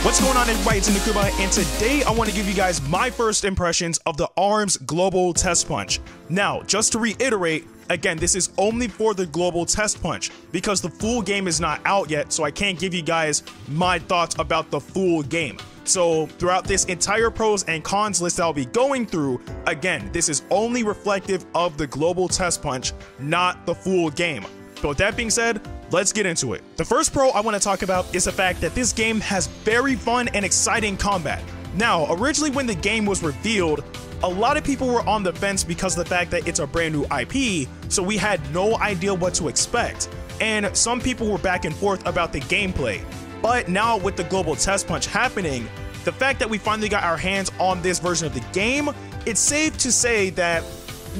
What's going on, everybody? It's Ndukauba, and today I want to give you guys my first impressions of the ARMS Global Testpunch. Now, just to reiterate, again, this is only for the Global Testpunch because the full game is not out yet, so I can't give you guys my thoughts about the full game. So throughout this entire pros and cons list that I'll be going through, again, this is only reflective of the Global Testpunch, not the full game. But with that being said, let's get into it. The first pro I want to talk about is the fact that this game has very fun and exciting combat. Now, originally when the game was revealed, a lot of people were on the fence because of the fact that it's a brand new IP, so we had no idea what to expect. And some people were back and forth about the gameplay. But now with the Global Testpunch happening, the fact that we finally got our hands on this version of the game, it's safe to say that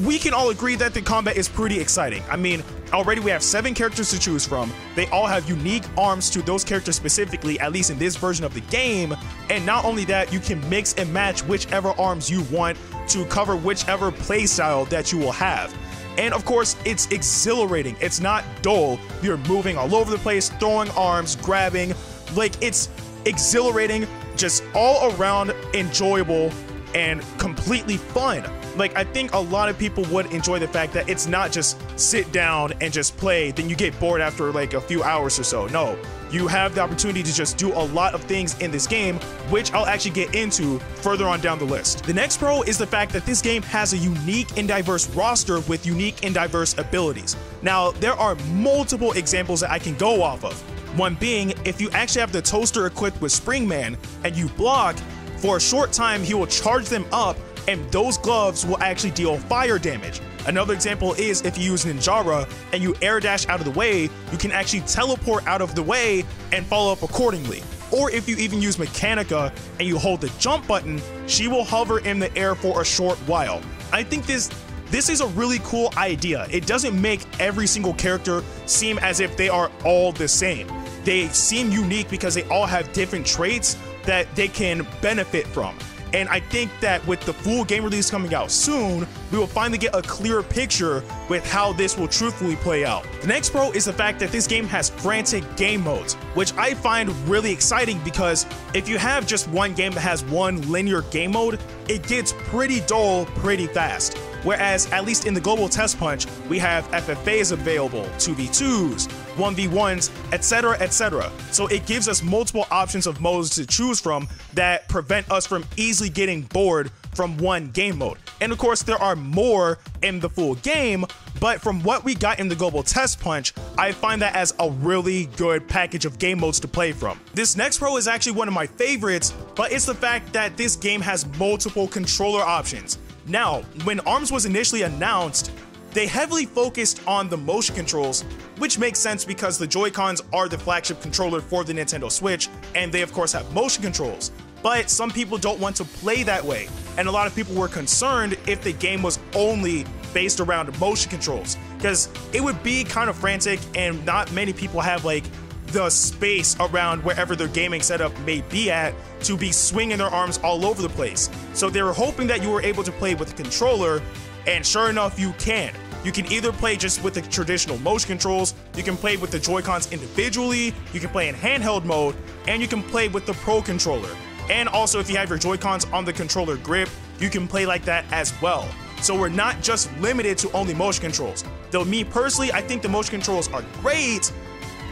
we can all agree that the combat is pretty exciting. I mean, already we have 7 characters to choose from. They all have unique arms to those characters specifically, at least in this version of the game. And not only that, you can mix and match whichever arms you want to cover whichever playstyle that you will have. And of course, it's exhilarating. It's not dull. You're moving all over the place, throwing arms, grabbing. Like, it's exhilarating, just all around enjoyable and completely fun. Like, I think a lot of people would enjoy the fact that it's not just sit down and just play, then you get bored after like a few hours or so. No, you have the opportunity to just do a lot of things in this game, which I'll actually get into further on down the list. The next pro is the fact that this game has a unique and diverse roster with unique and diverse abilities. Now, there are multiple examples that I can go off of. One being, if you actually have the toaster equipped with Springman and you block, for a short time he will charge them up and those gloves will actually deal fire damage. Another example is if you use Ninjara and you air dash out of the way, you can actually teleport out of the way and follow up accordingly. Or if you even use Mechanica and you hold the jump button, she will hover in the air for a short while. I think this is a really cool idea. It doesn't make every single character seem as if they are all the same. They seem unique because they all have different traits that they can benefit from. And I think that with the full game release coming out soon, we will finally get a clearer picture with how this will truthfully play out. The next pro is the fact that this game has frantic game modes, which I find really exciting because if you have just one game that has one linear game mode, it gets pretty dull pretty fast. Whereas, at least in the Global Testpunch, we have FFAs available, 2v2s, 1v1s, etc, etc. So it gives us multiple options of modes to choose from that prevent us from easily getting bored from one game mode. And of course, there are more in the full game, but from what we got in the Global Testpunch, I find that as a really good package of game modes to play from. This next pro is actually one of my favorites, but it's the fact that this game has multiple controller options. Now, when ARMS was initially announced, they heavily focused on the motion controls, which makes sense because the Joy-Cons are the flagship controller for the Nintendo Switch, and they of course have motion controls. But some people don't want to play that way, and a lot of people were concerned if the game was only based around motion controls, because it would be kind of frantic and not many people have like the space around wherever their gaming setup may be at to be swinging their arms all over the place. So they were hoping that you were able to play with a controller, and sure enough, you can. You can either play just with the traditional motion controls, you can play with the Joy-Cons individually, you can play in handheld mode, and you can play with the Pro Controller. And also, if you have your Joy-Cons on the controller grip, you can play like that as well. So we're not just limited to only motion controls. Though me personally, I think the motion controls are great,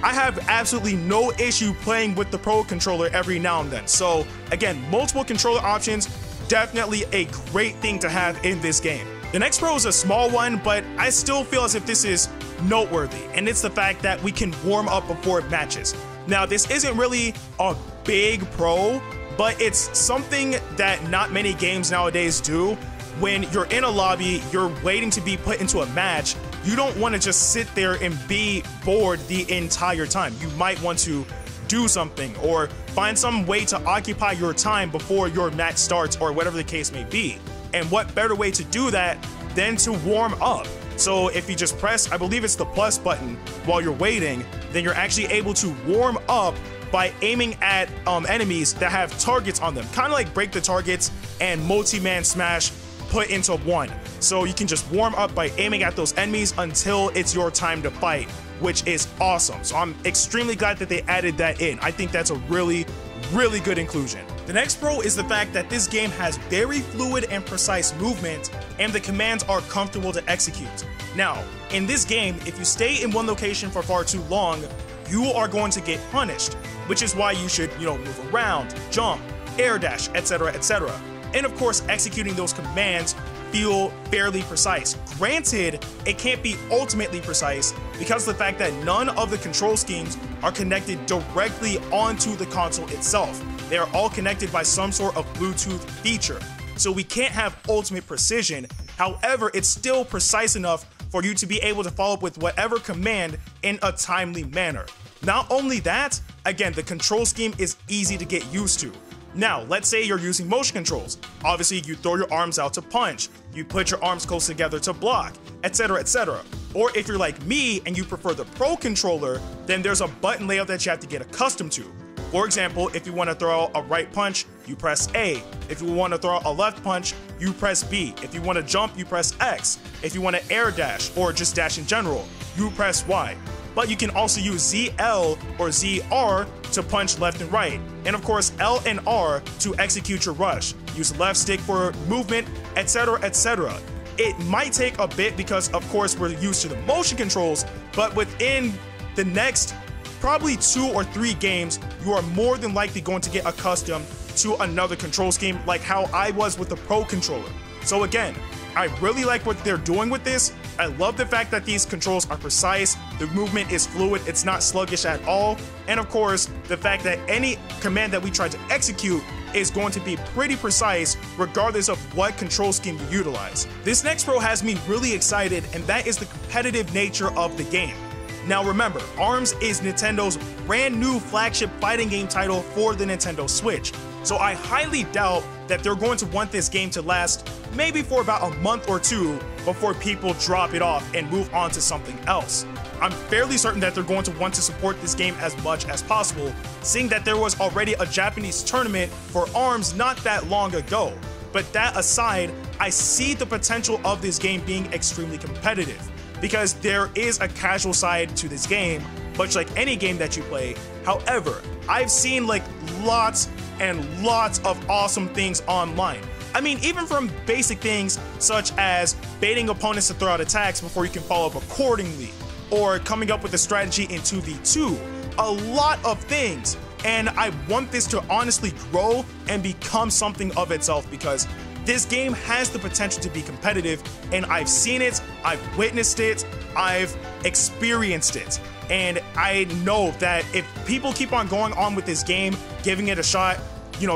I have absolutely no issue playing with the Pro Controller every now and then. So again, multiple controller options, definitely a great thing to have in this game. The next pro is a small one, but I still feel as if this is noteworthy, and it's the fact that we can warm up before matches. Now, this isn't really a big pro, but it's something that not many games nowadays do. When you're in a lobby, you're waiting to be put into a match, you don't want to just sit there and be bored the entire time. You might want to do something or find some way to occupy your time before your match starts or whatever the case may be. And what better way to do that than to warm up? So if you just press, I believe it's the plus button while you're waiting, then you're actually able to warm up by aiming at enemies that have targets on them. Kind of like break the targets and multi-man smash put into one. So you can just warm up by aiming at those enemies until it's your time to fight, which is awesome. So I'm extremely glad that they added that in. I think that's a really really good inclusion. The next pro is the fact that this game has very fluid and precise movement, and the commands are comfortable to execute. Now, in this game, if you stay in one location for far too long, you are going to get punished, which is why you should, move around, jump, air dash, etc., etc. And of course, executing those commands feel fairly precise. Granted, it can't be ultimately precise because of the fact that none of the control schemes are connected directly onto the console itself. They are all connected by some sort of Bluetooth feature. So we can't have ultimate precision. However, it's still precise enough for you to be able to follow up with whatever command in a timely manner. Not only that, again, the control scheme is easy to get used to. Now, let's say you're using motion controls. Obviously, you throw your arms out to punch, you put your arms close together to block, etc., etc. Or if you're like me and you prefer the Pro controller, then there's a button layout that you have to get accustomed to. For example, if you want to throw out a right punch, you press A. If you want to throw out a left punch, you press B. If you want to jump, you press X. If you want to air dash, or just dash in general, you press Y. But you can also use ZL or ZR to punch left and right. And of course, L and R to execute your rush. Use left stick for movement, etc., etc. It might take a bit because, of course, we're used to the motion controls, but within the next probably 2 or 3 games, you are more than likely going to get accustomed to another control scheme like how I was with the Pro controller. So again, I really like what they're doing with this. I love the fact that these controls are precise, the movement is fluid, it's not sluggish at all, and of course, the fact that any command that we try to execute is going to be pretty precise regardless of what control scheme you utilize. This next pro has me really excited, and that is the competitive nature of the game. Now remember, ARMS is Nintendo's brand new flagship fighting game title for the Nintendo Switch, so I highly doubt that they're going to want this game to last maybe for about a month or 2 before people drop it off and move on to something else. I'm fairly certain that they're going to want to support this game as much as possible, seeing that there was already a Japanese tournament for ARMS not that long ago. But that aside, I see the potential of this game being extremely competitive, because there is a casual side to this game, much like any game that you play. However, I've seen lots and lots of awesome things online. I mean, even from basic things such as baiting opponents to throw out attacks before you can follow up accordingly, or coming up with a strategy in 2v2, a lot of things. And I want this to honestly grow and become something of itself, because this game has the potential to be competitive, and I've seen it, I've witnessed it, I've experienced it. And I know that if people keep on going on with this game, giving it a shot,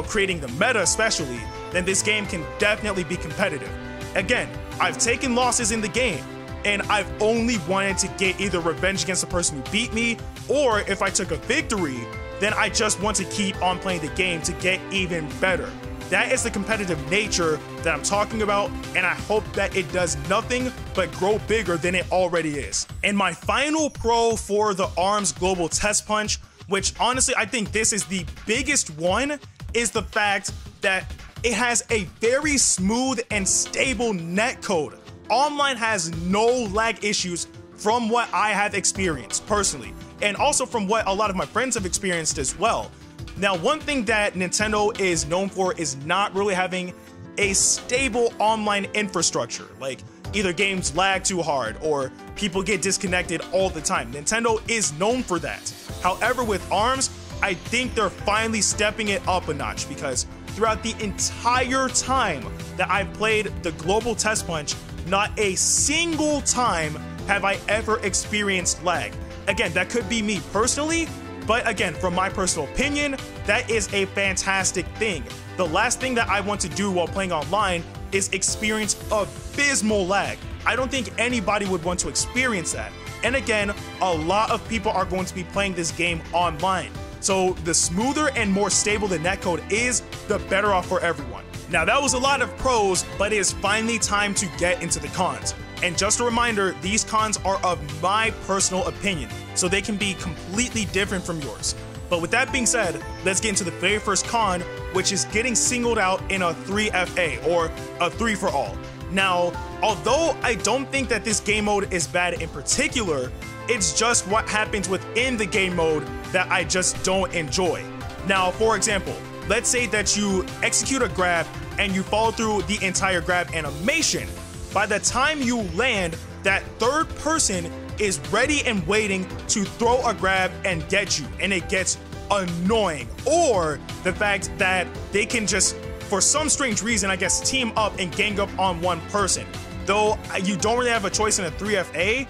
creating the meta especially, then this game can definitely be competitive. Again, I've taken losses in the game, and I've only wanted to get either revenge against the person who beat me, or if I took a victory, then I just want to keep on playing the game to get even better. That is the competitive nature that I'm talking about, and I hope that it does nothing but grow bigger than it already is. And my final pro for the ARMS Global Testpunch, which honestly I think this is the biggest one, is the fact that it has a very smooth and stable netcode. Online has no lag issues from what I have experienced personally, and also from what a lot of my friends have experienced as well. Now, one thing that Nintendo is known for is not really having a stable online infrastructure. Like, either games lag too hard or people get disconnected all the time. Nintendo is known for that. However, with ARMS, I think they're finally stepping it up a notch, because throughout the entire time that I've played the Global Testpunch, not a single time have I ever experienced lag. Again, that could be me personally, but again, from my personal opinion, that is a fantastic thing. The last thing that I want to do while playing online is experience abysmal lag. I don't think anybody would want to experience that. And again, a lot of people are going to be playing this game online. So the smoother and more stable the netcode is, the better off for everyone. Now, that was a lot of pros, but it is finally time to get into the cons. And just a reminder, these cons are of my personal opinion, so they can be completely different from yours. But with that being said, let's get into the very first con, which is getting singled out in a 3FA, or a 3 for all. Now, although I don't think that this game mode is bad in particular, it's just what happens within the game mode that I just don't enjoy. Now, for example, let's say that you execute a grab and you follow through the entire grab animation. By the time you land, that third person is ready and waiting to throw a grab and get you, and it gets annoying. Or the fact that they can just, for some strange reason, I guess, team up and gang up on one person. Though you don't really have a choice in a 3FA,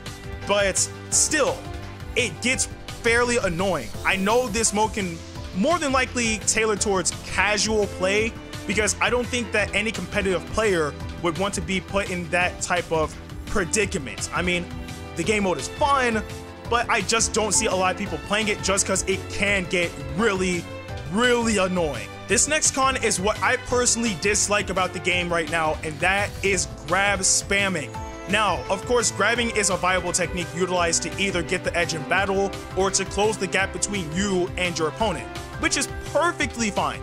but still, it gets fairly annoying. I know this mode can more than likely tailor towards casual play, because I don't think that any competitive player would want to be put in that type of predicament. I mean, the game mode is fun, but I just don't see a lot of people playing it just because it can get really, really annoying. This next con is what I personally dislike about the game right now, and that is grab spamming. Now, of course, grabbing is a viable technique utilized to either get the edge in battle or to close the gap between you and your opponent, which is perfectly fine.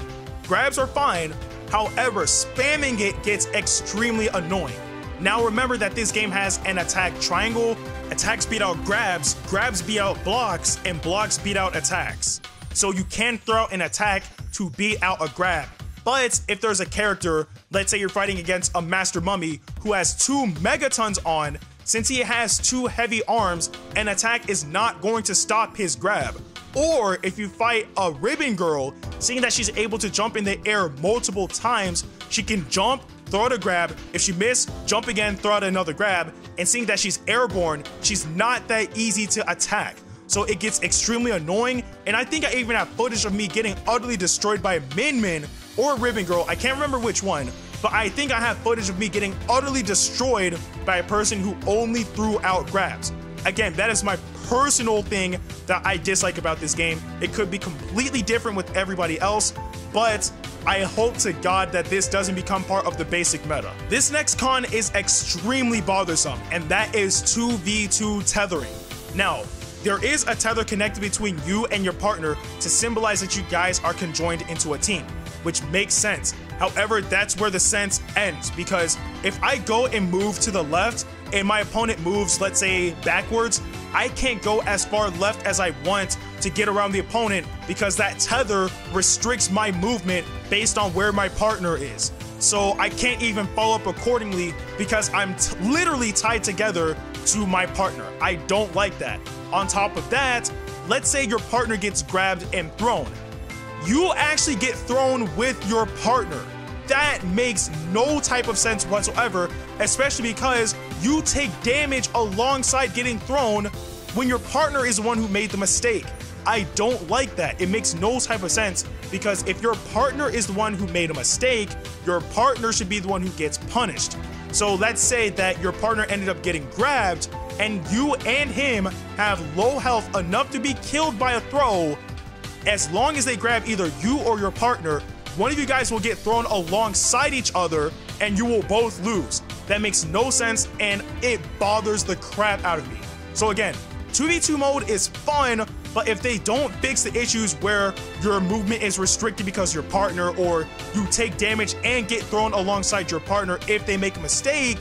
Grabs are fine, however, spamming it gets extremely annoying. Now remember that this game has an attack triangle. Attacks beat out grabs, grabs beat out blocks, and blocks beat out attacks. So you can throw out an attack to beat out a grab. But if there's a character, let's say you're fighting against a Master Mummy who has 2 megatons on, since he has 2 heavy arms, an attack is not going to stop his grab. Or if you fight a Ribbon Girl, seeing that she's able to jump in the air multiple times, she can jump, throw out a grab. If she missed, jump again, throw out another grab. And seeing that she's airborne, she's not that easy to attack. So it gets extremely annoying. And I think I even have footage of me getting utterly destroyed by Min Min or Ribbon Girl. I can't remember which one, but I think I have footage of me getting utterly destroyed by a person who only threw out grabs. Again, that is my personal thing that I dislike about this game. It could be completely different with everybody else, but I hope to God that this doesn't become part of the basic meta. This next con is extremely bothersome, and that is 2v2 tethering. Now, there is a tether connected between you and your partner to symbolize that you guys are conjoined into a team, which makes sense. However, that's where the sense ends, because if I go and move to the left and my opponent moves, let's say, backwards, I can't go as far left as I want to get around the opponent because that tether restricts my movement based on where my partner is. So I can't even follow up accordingly because I'm literally tied together to my partner. I don't like that. On top of that, let's say your partner gets grabbed and thrown. You actually get thrown with your partner. That makes no type of sense whatsoever, especially because you take damage alongside getting thrown when your partner is the one who made the mistake. I don't like that. It makes no type of sense, because if your partner is the one who made a mistake, your partner should be the one who gets punished. So let's say that your partner ended up getting grabbed and you and him have low health enough to be killed by a throw. As long as they grab either you or your partner, one of you guys will get thrown alongside each other and you will both lose. That makes no sense, and it bothers the crap out of me. So again, 2v2 mode is fun, but if they don't fix the issues where your movement is restricted because your partner, or you take damage and get thrown alongside your partner if they make a mistake,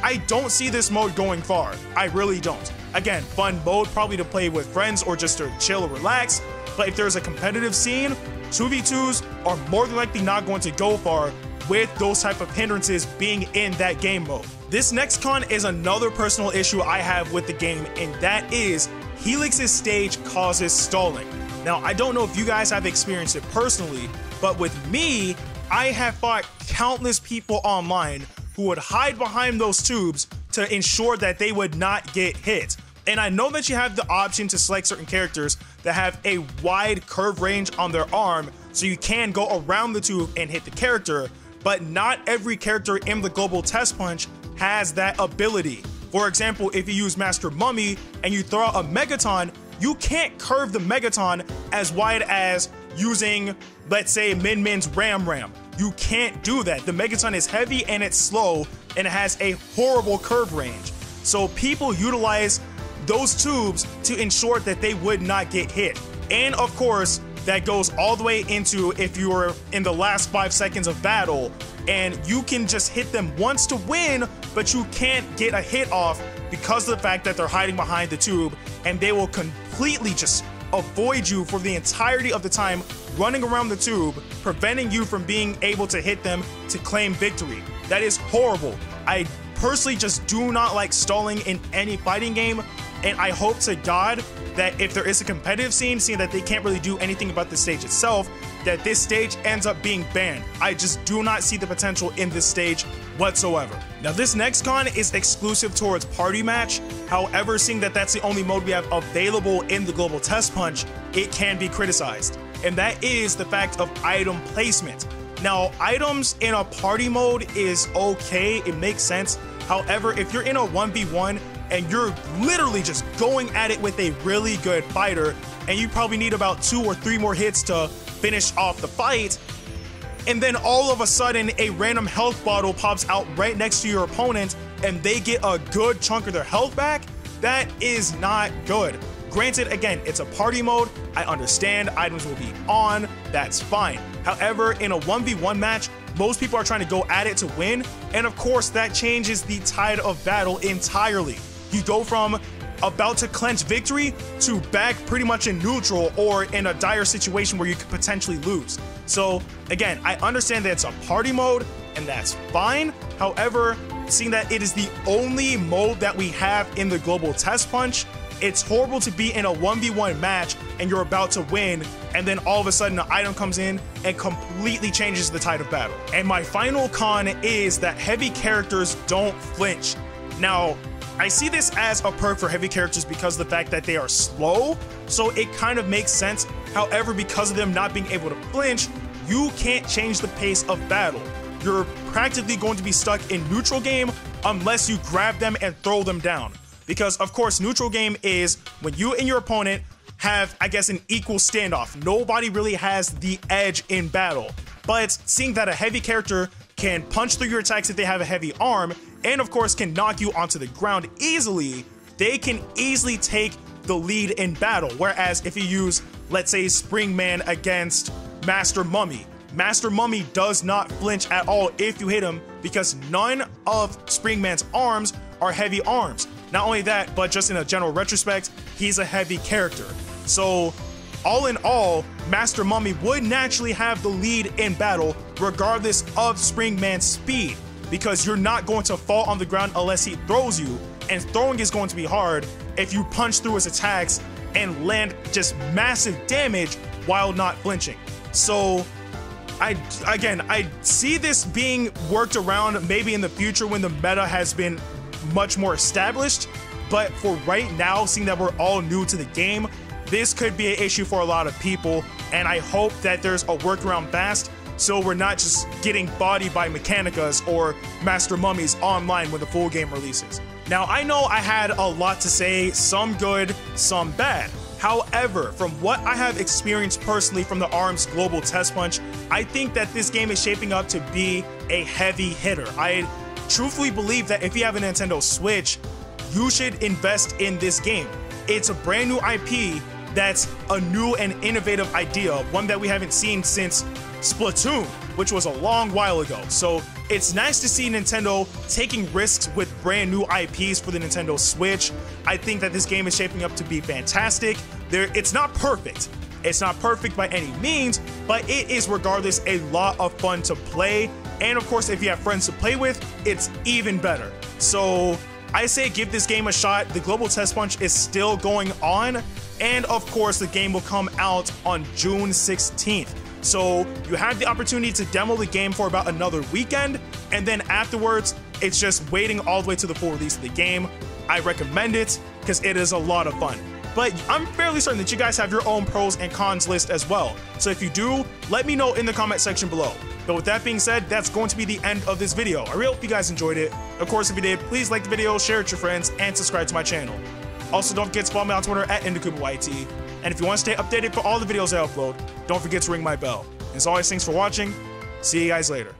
I don't see this mode going far. I really don't. Again, fun mode probably to play with friends or just to chill or relax, but if there's a competitive scene, 2v2s are more than likely not going to go far with those type of hindrances being in that game mode. This next con is another personal issue I have with the game, and that is Helix's stage causes stalling. Now, I don't know if you guys have experienced it personally, but with me, I have fought countless people online who would hide behind those tubes to ensure that they would not get hit. And I know that you have the option to select certain characters that have a wide curve range on their arm, so you can go around the tube and hit the character, but not every character in the global Testpunch has that ability. For example, if you use Master Mummy and you throw out a Megaton, you can't curve the Megaton as wide as using, let's say, Min Min's Ram. You can't do that. The Megaton is heavy and it's slow and it has a horrible curve range. So people utilize those tubes to ensure that they would not get hit. And of course, that goes all the way into if you're in the last 5 seconds of battle and you can just hit them once to win, but you can't get a hit off because of the fact that they're hiding behind the tube, and they will completely just avoid you for the entirety of the time running around the tube, preventing you from being able to hit them to claim victory. That is horrible. I personally just do not like stalling in any fighting game, and I hope to God that if there is a competitive scene, seeing that they can't really do anything about the stage itself, that this stage ends up being banned. I just do not see the potential in this stage whatsoever. Now, this next con is exclusive towards Party Match. However, seeing that that's the only mode we have available in the Global Testpunch, it can be criticized. And that is the fact of item placement. Now, items in a party mode is okay, it makes sense. However, if you're in a 1v1 and you're literally just going at it with a really good fighter, and you probably need about 2 or 3 more hits to finish off the fight, and then all of a sudden a random health bottle pops out right next to your opponent and they get a good chunk of their health back, that is not good. Granted, again, it's a party mode, I understand items will be on, that's fine. However, in a 1v1 match, most people are trying to go at it to win, and of course that changes the tide of battle entirely. You go from about to clinch victory to back pretty much in neutral or in a dire situation where you could potentially lose. So again, I understand that it's a party mode and that's fine. However, seeing that it is the only mode that we have in the Global Testpunch, it's horrible to be in a 1v1 match and you're about to win, and then all of a sudden an item comes in and completely changes the tide of battle. And my final con is that heavy characters don't flinch. Now, I see this as a perk for heavy characters because of the fact that they are slow, so it kind of makes sense. However, because of them not being able to flinch, you can't change the pace of battle. You're practically going to be stuck in neutral game unless you grab them and throw them down. Because of course, neutral game is when you and your opponent have, I guess, an equal standoff. Nobody really has the edge in battle. But seeing that a heavy character can punch through your attacks if they have a heavy arm, and of course can knock you onto the ground easily, they can easily take the lead in battle. Whereas if you use, let's say, Springman against Master Mummy, Master Mummy does not flinch at all if you hit him because none of Springman's arms are heavy arms. Not only that, but just in a general retrospect, he's a heavy character. So all in all, Master Mummy would naturally have the lead in battle regardless of Springman's speed, because you're not going to fall on the ground unless he throws you, and throwing is going to be hard if you punch through his attacks and land just massive damage while not flinching. So I see this being worked around maybe in the future when the meta has been much more established, but for right now, seeing that we're all new to the game, this could be an issue for a lot of people, and I hope that there's a workaround fast so we're not just getting bodied by Mechanicas or Master Mummies online when the full game releases. Now, I know I had a lot to say, some good, some bad. However, from what I have experienced personally from the ARMS Global Testpunch, I think that this game is shaping up to be a heavy hitter. I truthfully believe that if you have a Nintendo Switch, you should invest in this game. It's a brand new IP that's a new and innovative idea, one that we haven't seen since Splatoon, which was a long while ago. So it's nice to see Nintendo taking risks with brand new IPs for the Nintendo Switch. I think that this game is shaping up to be fantastic. It's not perfect. It's not perfect by any means, but it is regardless a lot of fun to play. And of course, if you have friends to play with, it's even better. So I say give this game a shot. The Global Testpunch is still going on. And of course, the game will come out on June 16th. So you have the opportunity to demo the game for about another weekend. And then afterwards, it's just waiting all the way to the full release of the game. I recommend it because it is a lot of fun. But I'm fairly certain that you guys have your own pros and cons list as well. So if you do, let me know in the comment section below. But with that being said, that's going to be the end of this video. I really hope you guys enjoyed it. Of course, if you did, please like the video, share it with your friends, and subscribe to my channel. Also, don't forget to follow me on Twitter at Ndukauba. And if you want to stay updated for all the videos I upload, don't forget to ring my bell. And as always, thanks for watching. See you guys later.